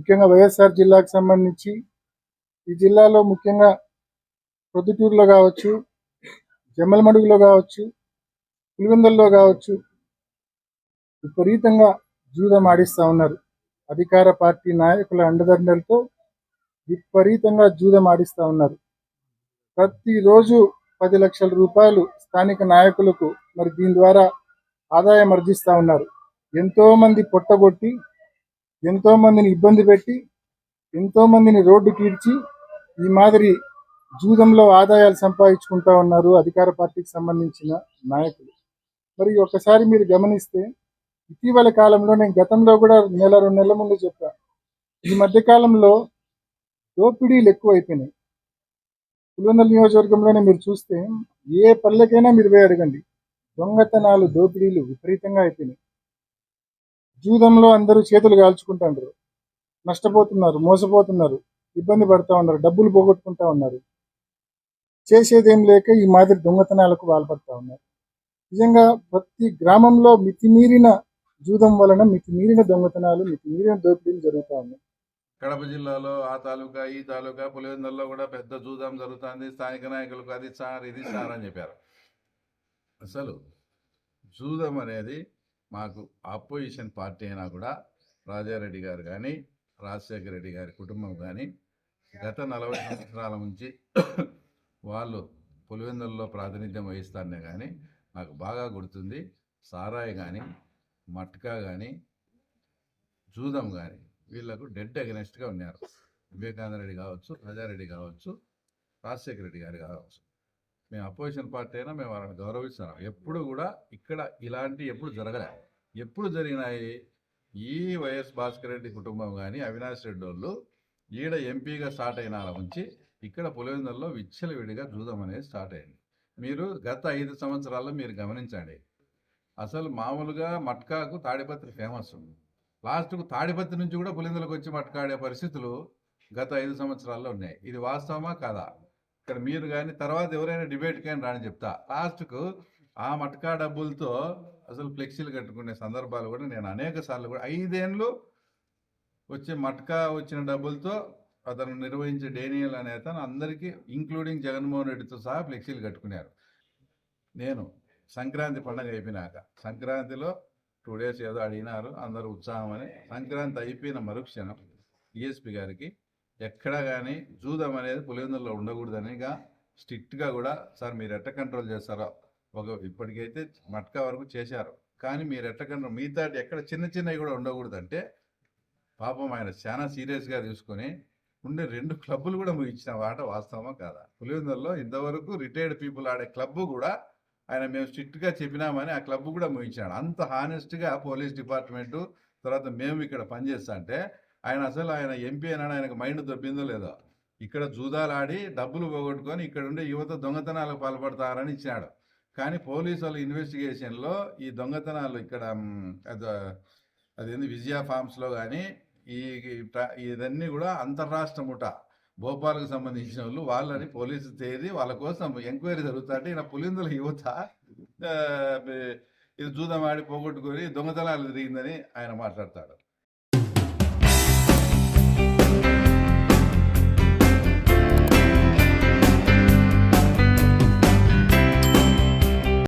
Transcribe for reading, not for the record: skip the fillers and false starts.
ముఖ్యంగా వైఎస్ఆర్ జిల్లాకు సంబంధించి ఈ జిల్లాలో ముఖ్యంగా ప్రొద్దుటూరులో కావచ్చు, జమ్మలమడుగులో కావచ్చు, పులివెందుల్లో కావచ్చు విపరీతంగా జూదం ఆడిస్తూ ఉన్నారు. అధికార పార్టీ నాయకుల అండదండలతో విపరీతంగా జూదం ఆడిస్తూ ఉన్నారు. ప్రతిరోజు 10 లక్షల రూపాయలు స్థానిక నాయకులకు మరి దీని ద్వారా ఆదాయం ఆర్జిస్తూ ఉన్నారు. ఎంతో మంది పొట్టగొట్టి, ఎంతో మందిని ఇబ్బంది పెట్టి, ఎంతో మందిని రోడ్డుకి ఈడ్చి ఈ మాదిరి జూదంలో ఆదాయాలు సంపాదించుకుంటా ఉన్నారు అధికార పార్టీకి సంబంధించిన నాయకులు. మరి ఒకసారి మీరు గమనిస్తే ఇటీవల కాలంలో, నేను గతంలో కూడా నెల 2 నెలల ముందు చెప్పా, ఈ మధ్య కాలంలో దోపిడీలు ఎక్కువైపోయినాయి. పులివెందుల నియోజకవర్గంలోనే మీరు చూస్తే ఏ పల్లెకైనా మీరు పోయి అడగండి, దొంగతనాలు దోపిడీలు విపరీతంగా అయిపోయినాయి. జూదంలో అందరూ చేతులు కాల్చుకుంటారు, నష్టపోతున్నారు, మోసపోతున్నారు, ఇబ్బంది పడుతూ ఉన్నారు, డబ్బులు పోగొట్టుకుంటా ఉన్నారు. చేసేదేం లేక ఈ మాదిరి దొంగతనాలకు పాల్పడుతూ ఉన్నారు. నిజంగా ప్రతి గ్రామంలో మితిమీరిన జూదం వలన మితిమీరిన దొంగతనాలు, మితిమీరిన దోపిడీలు జరుగుతూ ఉన్నాయి. కడప జిల్లాలో ఆ తాలూకా ఈ తాలూకా పులివెందుల్లో కూడా పెద్ద జూదం జరుగుతుంది. స్థానిక నాయకులకు అది సార్ ఇది సార్ అని చెప్పారు. అసలు జూదం అనేది మాకు ఆపోజిషన్ పార్టీ అయినా కూడా రాజారెడ్డి గారు కానీ, రాజశేఖర రెడ్డి గారి కుటుంబం కానీ గత 40 సంవత్సరాల నుంచి వాళ్ళు పులివెందుల్లో ప్రాతినిధ్యం వహిస్తానే కానీ నాకు బాగా గుర్తుంది. సారాయి కానీ, మట్కా కానీ, జూదం కానీ వీళ్లకు డెడ్ అగెనెస్ట్గా ఉన్నారు. వివేకానంద రెడ్డి కావచ్చు, రాజారెడ్డి కావచ్చు, రాజశేఖర రెడ్డి గారు కావచ్చు. మేము అపోజిషన్ పార్టీ అయినా మేము వాళ్ళని గౌరవిస్తున్నాం. ఎప్పుడు కూడా ఇక్కడ ఇలాంటి ఎప్పుడు జరగలే. ఎప్పుడు జరిగినాయి, ఈ వైఎస్ భాస్కర్ రెడ్డి కుటుంబం కానీ, అవినాష్ రెడ్డి వాళ్ళు ఈడ ఎంపీగా స్టార్ట్ అయిన నుంచి ఇక్కడ పులివెందుల్లో విచ్చలవిడిగా జూదం అనేది స్టార్ట్ అయింది. మీరు గత 5 సంవత్సరాల్లో మీరు గమనించండి. అసలు మామూలుగా మట్కాకు తాడిపత్రి ఫేమస్. లాస్ట్కు తాడిపత్రి నుంచి కూడా పులివెందులకు వచ్చి మట్కాడే పరిస్థితులు గత 5 సంవత్సరాల్లో ఉన్నాయి. ఇది వాస్తవమా కాదా? ఇక్కడ మీరు కానీ తర్వాత ఎవరైనా డిబేట్ కానీ రాని చెప్తా. లాస్ట్కు ఆ మట్కా డబ్బులతో అసలు ఫ్లెక్సీలు కట్టుకునే సందర్భాలు కూడా నేను అనేక సార్లు కూడా 5 ఏళ్ళు వచ్చే మట్కా వచ్చిన డబ్బులతో అతను నిర్వహించే డేనియల్ అనే అతను అందరికీ ఇంక్లూడింగ్ జగన్మోహన్ రెడ్డితో సహా ఫ్లెక్సీలు కట్టుకున్నారు. నేను సంక్రాంతి పండుగ అయిపోయినాక, సంక్రాంతిలో 2 days ఏదో అడిగినారు అందరూ ఉత్సాహం అని, సంక్రాంతి అయిపోయిన మరుక్షణం డిఎస్పీ గారికి ఎక్కడా కానీ జూదం అనేది పులివెందుల్లో ఉండకూడదనిగా స్ట్రిక్ట్గా కూడా, సార్ మీరు ఎట్ట కంట్రోల్ చేస్తారో, ఇప్పటికైతే మట్కా వరకు చేశారు కానీ మీరు ఎట్ట కంట్రోల్, మిగతా ఎక్కడ చిన్న చిన్నవి కూడా ఉండకూడదంటే పాపం ఆయన చాలా సీరియస్గా తీసుకొని ఉండే 2 క్లబ్బులు కూడా ముగించిన వాట వాస్తవమా కాదా? పులివెందుల్లో ఇంతవరకు రిటైర్డ్ పీపుల్ ఆడే క్లబ్బు కూడా ఆయన మేము స్ట్రిక్ట్గా చెప్పినామని ఆ క్లబ్ కూడా ముగించాడు. అంత హానెస్ట్గా పోలీస్ డిపార్ట్మెంటు తర్వాత మేము ఇక్కడ పనిచేస్తా అంటే ఆయన ఎంపీ అయినా ఆయనకు మైండ్ దొబ్బిందో లేదో, ఇక్కడ జూదాలు ఆడి డబ్బులు పోగొట్టుకొని ఇక్కడ ఉండే యువత దొంగతనాలకు పాల్పడతారని ఇచ్చినాడు. కానీ పోలీసు వాళ్ళ ఇన్వెస్టిగేషన్లో ఈ దొంగతనాలు ఇక్కడ అదేంది విజయ ఫార్మ్స్లో కానీ ఇదన్నీ కూడా అంతర్రాష్ట్ర ముఠా భోపాల్కు సంబంధించిన వాళ్ళని పోలీసు తేదీ వాళ్ళ కోసం ఎంక్వైరీ జరుగుతుంటే ఈయన పులివెందుల యువత ఇది జూదం ఆడి పోగొట్టుకొని దొంగతనాలు తిరిగిందని ఆయన మాట్లాడతాడు.